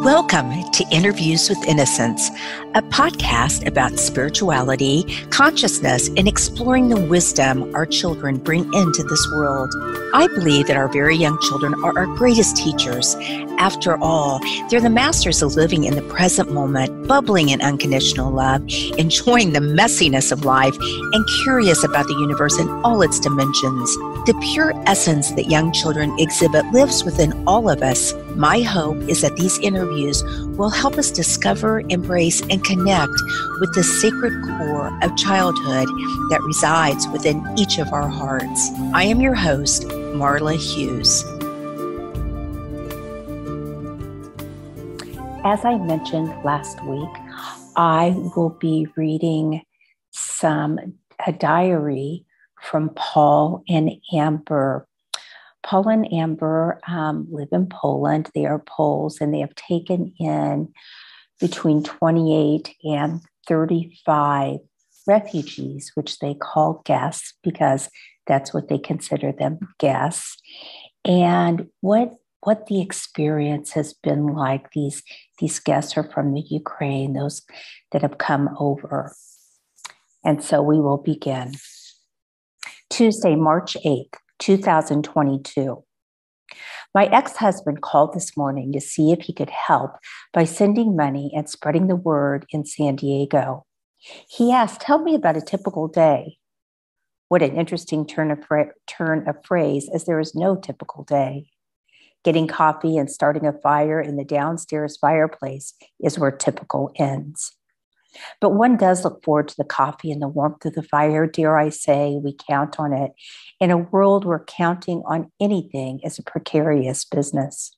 Welcome to Interviews with Innocence, a podcast about spirituality, consciousness, and exploring the wisdom our children bring into this world. I believe that our very young children are our greatest teachers. After all, they're the masters of living in the present moment, bubbling in unconditional love, enjoying the messiness of life, and curious about the universe in all its dimensions. The pure essence that young children exhibit lives within all of us. My hope is that these interviews will help us discover, embrace, and connect with the sacred core of childhood that resides within each of our hearts. I am your host, Marla Hughes. As I mentioned last week, I will be reading a diary from Paul and Amber. Paul and Amber live in Poland. They are Poles, and they have taken in between 28 and 35 refugees, which they call guests because that's what they consider them, guests. And what the experience has been like. These guests are from the Ukraine, those that have come over. And so we will begin. Tuesday, March 8th, 2022. My ex-husband called this morning to see if he could help by sending money and spreading the word in San Diego. He asked, "Tell me about a typical day." What an interesting turn of phrase, as there is no typical day. Getting coffee and starting a fire in the downstairs fireplace is where typical ends. But one does look forward to the coffee and the warmth of the fire. Dare I say, we count on it in a world where counting on anything is a precarious business.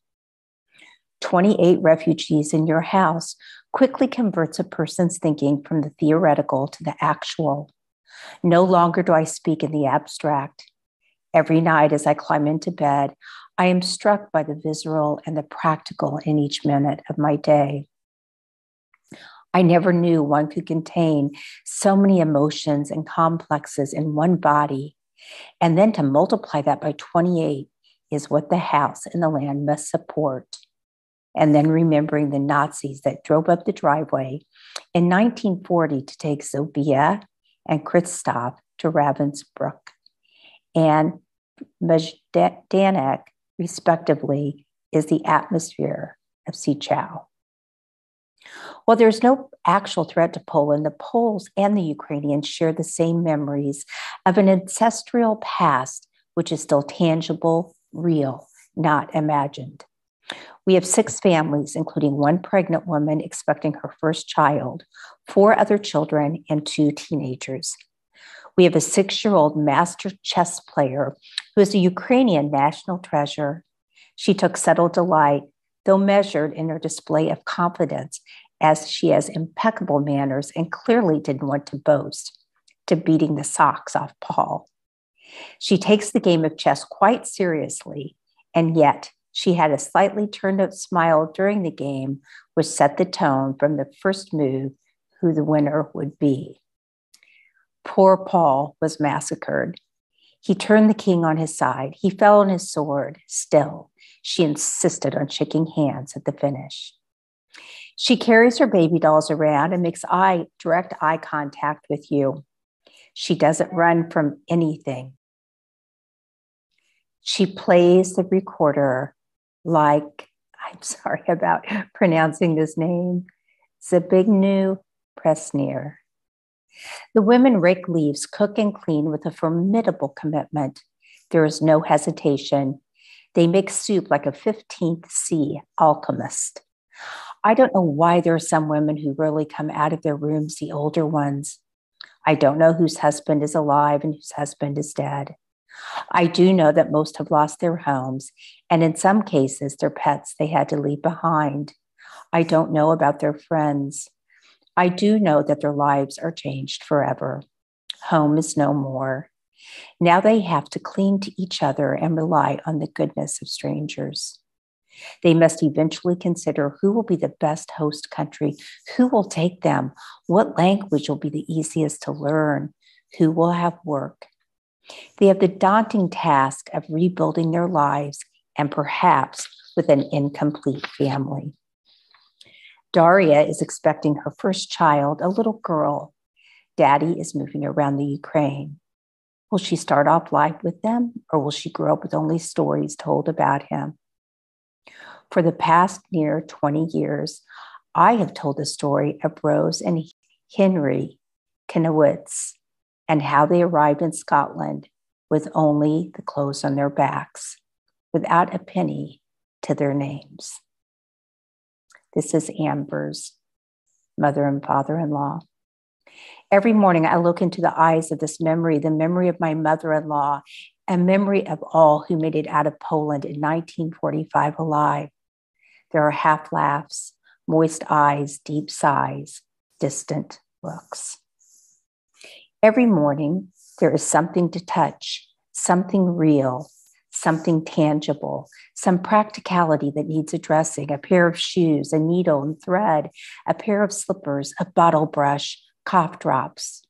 28 refugees in your house quickly converts a person's thinking from the theoretical to the actual. No longer do I speak in the abstract. Every night as I climb into bed, I am struck by the visceral and the practical in each minute of my day. I never knew one could contain so many emotions and complexes in one body, and then to multiply that by 28 is what the house and the land must support. And then remembering the Nazis that drove up the driveway in 1940 to take Zofia and Christoph to Ravensbrück and Majdanek, respectively, is the atmosphere of Sichow. While there's no actual threat to Poland, the Poles and the Ukrainians share the same memories of an ancestral past which is still tangible, real, not imagined. We have 6 families, including 1 pregnant woman expecting her first child, 4 other children, and 2 teenagers. We have a 6-year-old master chess player who is a Ukrainian national treasure. She took subtle delight, though measured in her display of confidence, as she has impeccable manners and clearly didn't want to boast, to beating the socks off Paul. She takes the game of chess quite seriously, and yet she had a slightly turned-up smile during the game, which set the tone from the first move who the winner would be. Poor Paul was massacred. He turned the king on his side. He fell on his sword. Still, she insisted on shaking hands at the finish. She carries her baby dolls around and makes direct eye contact with you. She doesn't run from anything. She plays the recorder like, I'm sorry about pronouncing this name, Zbigniew Presnier. The women rake leaves, cook and clean with a formidable commitment. There is no hesitation. They make soup like a 15th sea alchemist. I don't know why there are some women who rarely come out of their rooms, the older ones. I don't know whose husband is alive and whose husband is dead. I do know that most have lost their homes, and in some cases, their pets they had to leave behind. I don't know about their friends. I do know that their lives are changed forever. Home is no more. Now they have to cling to each other and rely on the goodness of strangers. They must eventually consider who will be the best host country, who will take them, what language will be the easiest to learn, who will have work. They have the daunting task of rebuilding their lives and perhaps with an incomplete family. Daria is expecting her first child, a little girl. Daddy is moving around the Ukraine. Will she start off life with them, or will she grow up with only stories told about him? For the past near 20 years, I have told the story of Rose and Henry Knowitz and how they arrived in Scotland with only the clothes on their backs, without a penny to their names. This is Amber's mother and father-in-law. Every morning I look into the eyes of this memory, the memory of my mother-in-law, and memory of all who made it out of Poland in 1945 alive. There are half laughs, moist eyes, deep sighs, distant looks. Every morning there is something to touch, something real, something tangible, some practicality that needs addressing, a pair of shoes, a needle and thread, a pair of slippers, a bottle brush, cough drops.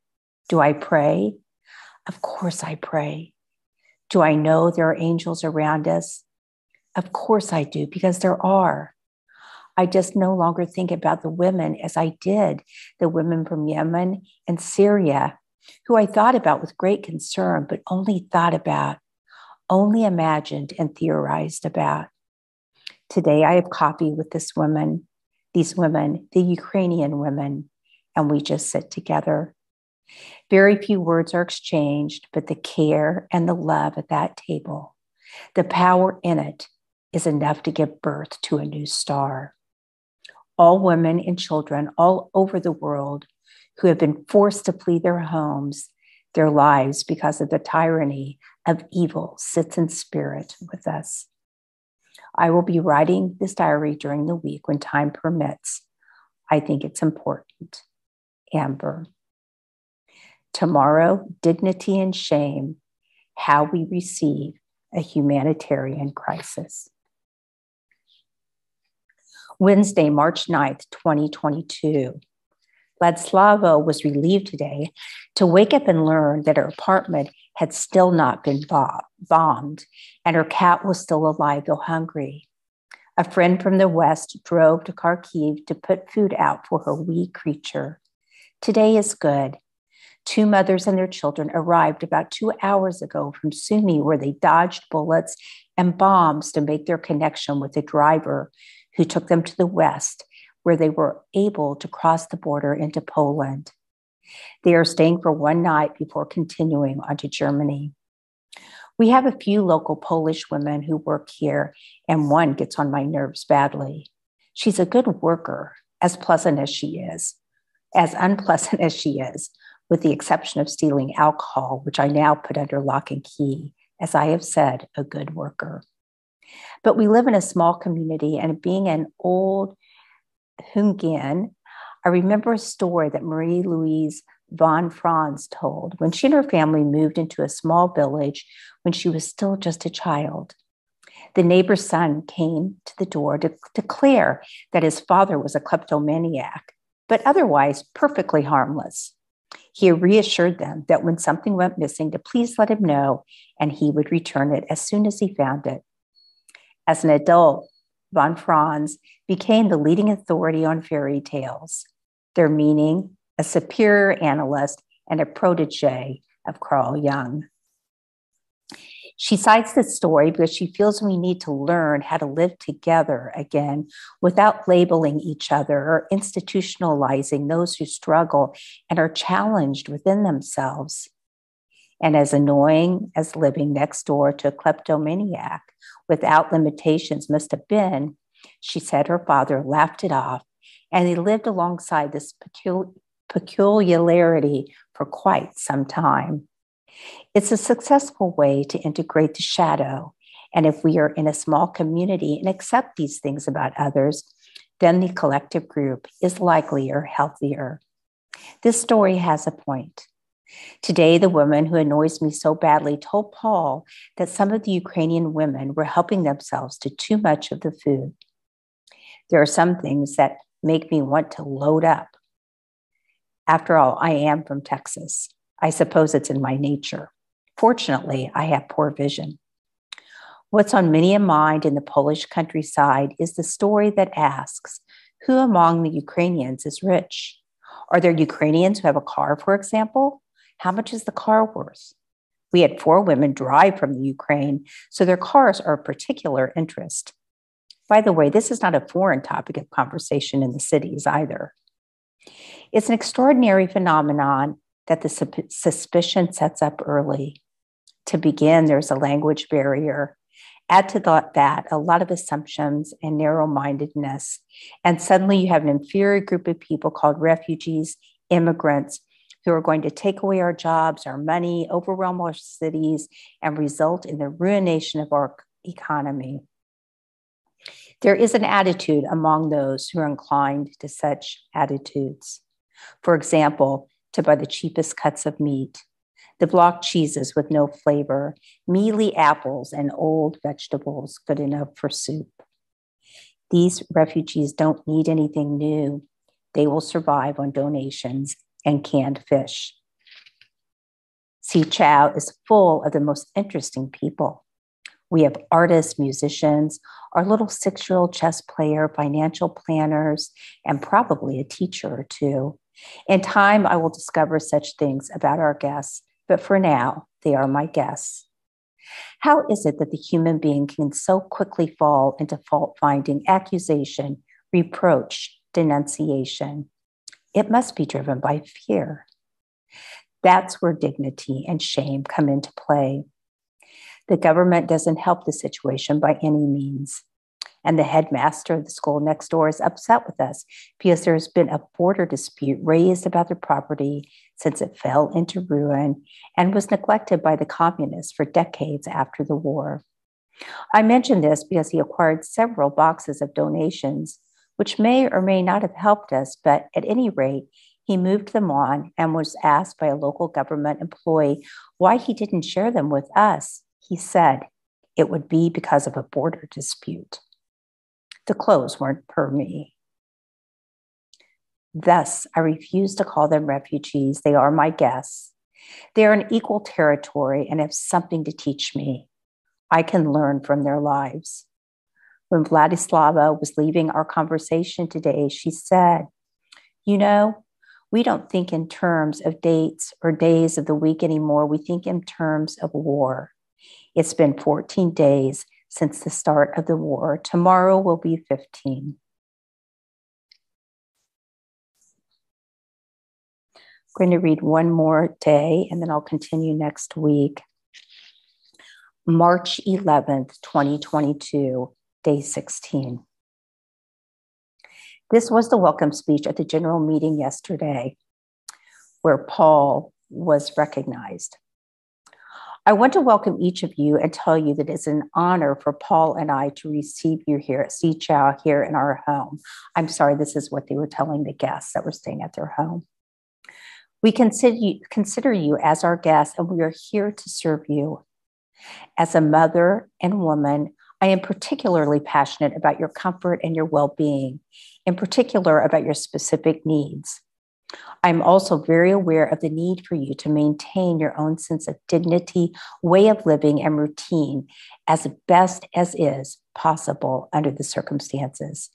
Do I pray? Of course I pray. Do I know there are angels around us? Of course I do, because there are. I just no longer think about the women as I did, the women from Yemen and Syria, who I thought about with great concern, but only thought about, only imagined and theorized about. Today I have coffee with these women, the Ukrainian women, and we just sit together. Very few words are exchanged, but the care and the love at that table, the power in it, is enough to give birth to a new star. All women and children all over the world who have been forced to flee their homes, their lives because of the tyranny of evil sits in spirit with us. I will be writing this diary during the week when time permits. I think it's important. Amber. Tomorrow, dignity and shame, how we receive a humanitarian crisis. Wednesday, March 9th, 2022. Ladslava was relieved today to wake up and learn that her apartment had still not been bombed and her cat was still alive, though hungry. A friend from the West drove to Kharkiv to put food out for her wee creature. Today is good. 2 mothers and their children arrived about 2 hours ago from Sumy, where they dodged bullets and bombs to make their connection with the driver who took them to the West, where they were able to cross the border into Poland. They are staying for 1 night before continuing on to Germany. We have a few local Polish women who work here, and one gets on my nerves badly. She's a good worker, as unpleasant as she is, with the exception of stealing alcohol, which I now put under lock and key, as I have said, a good worker. But we live in a small community, and being an old Hungarian, I remember a story that Marie-Louise von Franz told when she and her family moved into a small village when she was still just a child. The neighbor's son came to the door to declare that his father was a kleptomaniac, but otherwise perfectly harmless. He reassured them that when something went missing, to please let him know, and he would return it as soon as he found it. As an adult, von Franz became the leading authority on fairy tales, their meaning, a superior analyst and a protege of Carl Jung. She cites this story because she feels we need to learn how to live together again without labeling each other or institutionalizing those who struggle and are challenged within themselves. And as annoying as living next door to a kleptomaniac without limitations must have been, she said her father laughed it off, and they lived alongside this peculiarity for quite some time. It's a successful way to integrate the shadow, and if we are in a small community and accept these things about others, then the collective group is likelier, healthier. This story has a point. Today, the woman who annoys me so badly told Paul that some of the Ukrainian women were helping themselves to too much of the food. There are some things that make me want to load up. After all, I am from Texas. I suppose it's in my nature. Fortunately, I have poor vision. What's on many a mind in the Polish countryside is the story that asks, Who among the Ukrainians is rich? Are there Ukrainians who have a car, for example? How much is the car worth? We had 4 women drive from the Ukraine, so their cars are of particular interest. By the way, this is not a foreign topic of conversation in the cities either. It's an extraordinary phenomenon that the suspicion sets up early. To begin, there's a language barrier. Add to that a lot of assumptions and narrow-mindedness, and suddenly you have an inferior group of people called refugees, immigrants, who are going to take away our jobs, our money, overwhelm our cities, and result in the ruination of our economy. There is an attitude among those who are inclined to such attitudes. For example, to buy the cheapest cuts of meat, the block cheeses with no flavor, mealy apples, and old vegetables good enough for soup. These refugees don't need anything new. They will survive on donations and canned fish. Sichow is full of the most interesting people. We have artists, musicians, our little 6-year-old chess player, financial planners, and probably a teacher or two. In time, I will discover such things about our guests, but for now, they are my guests. How is it that the human being can so quickly fall into fault-finding, accusation, reproach, denunciation? It must be driven by fear. That's where dignity and shame come into play. The government doesn't help the situation by any means. And the headmaster of the school next door is upset with us because there has been a border dispute raised about their property since it fell into ruin and was neglected by the communists for decades after the war. I mention this because he acquired several boxes of donations, which may or may not have helped us, but at any rate, he moved them on and was asked by a local government employee why he didn't share them with us. He said it would be because of a border dispute. The clothes weren't per me. Thus, I refuse to call them refugees. They are my guests. They are in equal territory and have something to teach me. I can learn from their lives. When Vladislava was leaving our conversation today, she said, "You know, we don't think in terms of dates or days of the week anymore. We think in terms of war. It's been 14 days since the start of the war. Tomorrow will be 15. I'm going to read one more day and then I'll continue next week. March 11th, 2022, day 16. This was the welcome speech at the general meeting yesterday, where Paul was recognized. I want to welcome each of you and tell you that it's an honor for Paul and I to receive you here at Sichow, here in our home. I'm sorry, this is what they were telling the guests that were staying at their home. We consider you as our guests, and we are here to serve you. As a mother and woman, I am particularly passionate about your comfort and your well-being, in particular about your specific needs. I'm also very aware of the need for you to maintain your own sense of dignity, way of living, and routine as best as is possible under the circumstances.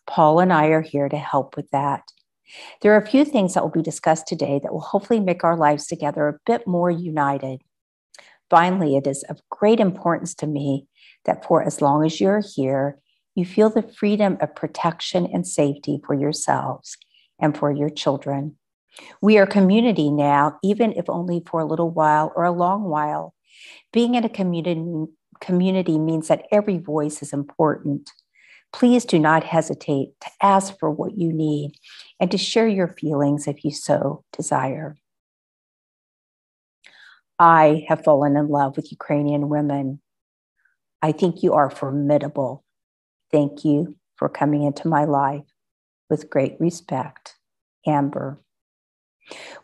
Paul and I are here to help with that. There are a few things that will be discussed today that will hopefully make our lives together a bit more united. Finally, it is of great importance to me that for as long as you're here, you feel the freedom of protection and safety for yourselves and for your children. We are a community now, even if only for a little while or a long while. Being in a community means that every voice is important. Please do not hesitate to ask for what you need and to share your feelings if you so desire. I have fallen in love with Ukrainian women. I think you are formidable. Thank you for coming into my life. With great respect, Amber.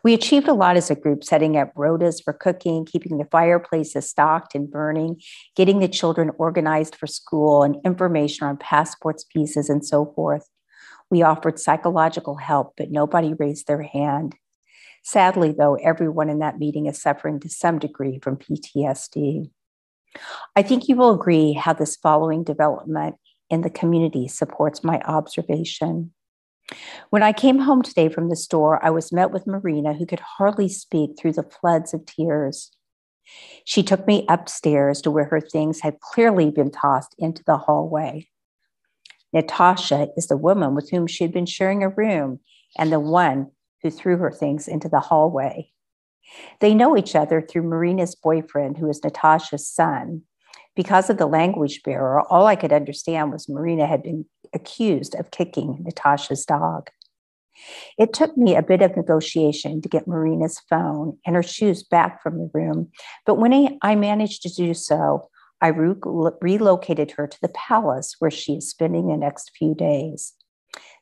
We achieved a lot as a group, setting up rotas for cooking, keeping the fireplaces stocked and burning, getting the children organized for school, and information on passports, visas, and so forth. We offered psychological help, but nobody raised their hand. Sadly, though, everyone in that meeting is suffering to some degree from PTSD. I think you will agree how this following development in the community supports my observation. When I came home today from the store, I was met with Marina, who could hardly speak through the floods of tears. She took me upstairs to where her things had clearly been tossed into the hallway. Natasha is the woman with whom she had been sharing a room and the one who threw her things into the hallway. They know each other through Marina's boyfriend, who is Natasha's son. Because of the language barrier, all I could understand was Marina had been accused of kicking Natasha's dog. It took me a bit of negotiation to get Marina's phone and her shoes back from the room, but when I managed to do so, I relocated her to the palace where she is spending the next few days.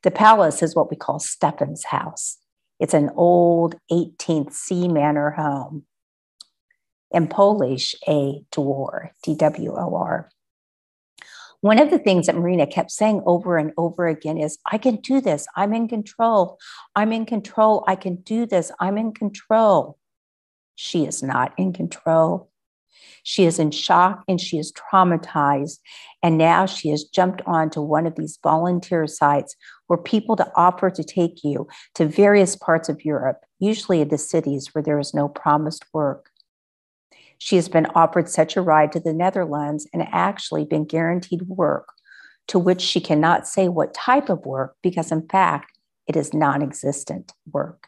The palace is what we call Stefan's house. It's an old 18th C manor home. In Polish, a dwór, D-W-O-R. One of the things that Marina kept saying over and over again is, I can do this, I'm in control, I'm in control, I can do this, I'm in control. She is not in control. She is in shock and she is traumatized. And now she has jumped onto one of these volunteer sites where people offer to take you to various parts of Europe, usually in the cities where there is no promised work. She has been offered such a ride to the Netherlands and actually been guaranteed work, to which she cannot say what type of work because, in fact, it is non-existent work.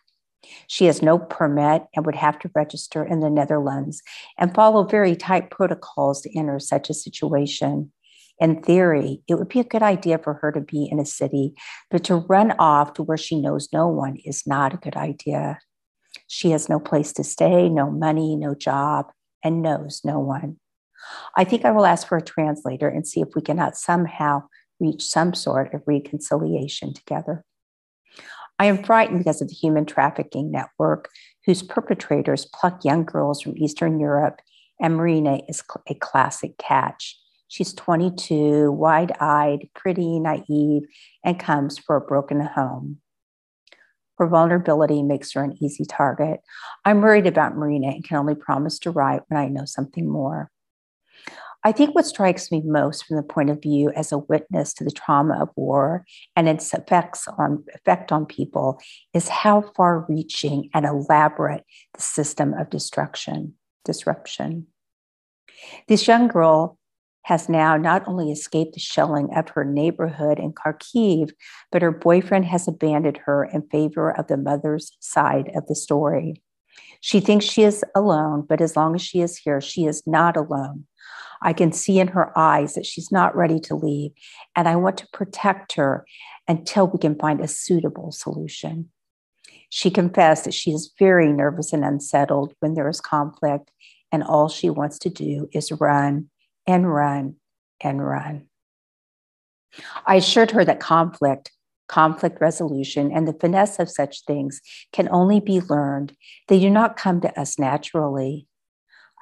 She has no permit and would have to register in the Netherlands and follow very tight protocols to enter such a situation. In theory, it would be a good idea for her to be in a city, but to run off to where she knows no one is not a good idea. She has no place to stay, no money, no job, and knows no one. I think I will ask for a translator and see if we cannot somehow reach some sort of reconciliation together. I am frightened because of the human trafficking network whose perpetrators pluck young girls from Eastern Europe, and Marina is a classic catch. She's 22, wide-eyed, pretty, naive, and comes from a broken home. Her vulnerability makes her an easy target. I'm worried about Marina and can only promise to write when I know something more. I think what strikes me most from the point of view as a witness to the trauma of war and its effect on people is how far-reaching and elaborate the system of disruption. This young girl has now not only escaped the shelling of her neighborhood in Kharkiv, but her boyfriend has abandoned her in favor of the mother's side of the story. She thinks she is alone, but as long as she is here, she is not alone. I can see in her eyes that she's not ready to leave, and I want to protect her until we can find a suitable solution. She confessed that she is very nervous and unsettled when there is conflict, and all she wants to do is run and run and run. I assured her that conflict resolution, and the finesse of such things can only be learned. They do not come to us naturally.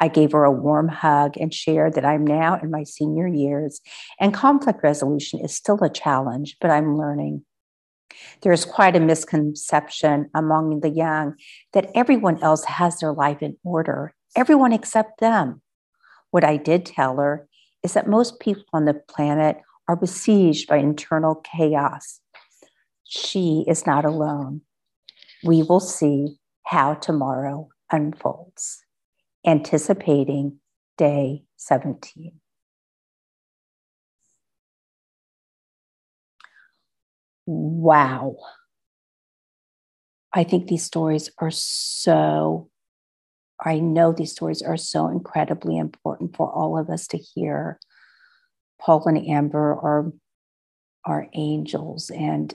I gave her a warm hug and shared that I'm now in my senior years, and conflict resolution is still a challenge, but I'm learning. There is quite a misconception among the young that everyone else has their life in order, everyone except them. What I did tell her is that most people on the planet are besieged by internal chaos. She is not alone. We will see how tomorrow unfolds. Anticipating day 17. Wow. I think these stories are I know these stories are so incredibly important for all of us to hear. Paul and Amber are angels, and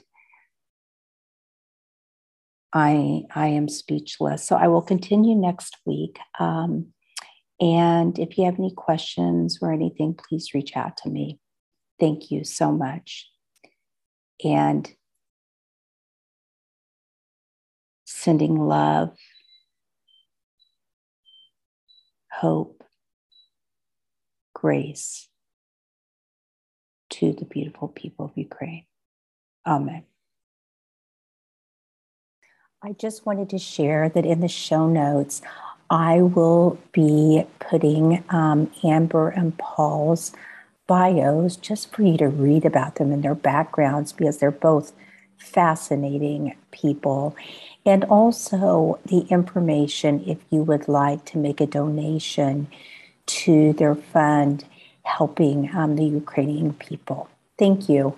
I am speechless. So I will continue next week. And if you have any questions or anything, please reach out to me. Thank you so much. And sending love, hope, grace to the beautiful people of Ukraine. Amen. I just wanted to share that in the show notes, I will be putting Amber and Paul's bios just for you to read about them and their backgrounds, because they're both fascinating people. And also the information if you would like to make a donation to their fund helping the Ukrainian people. Thank you.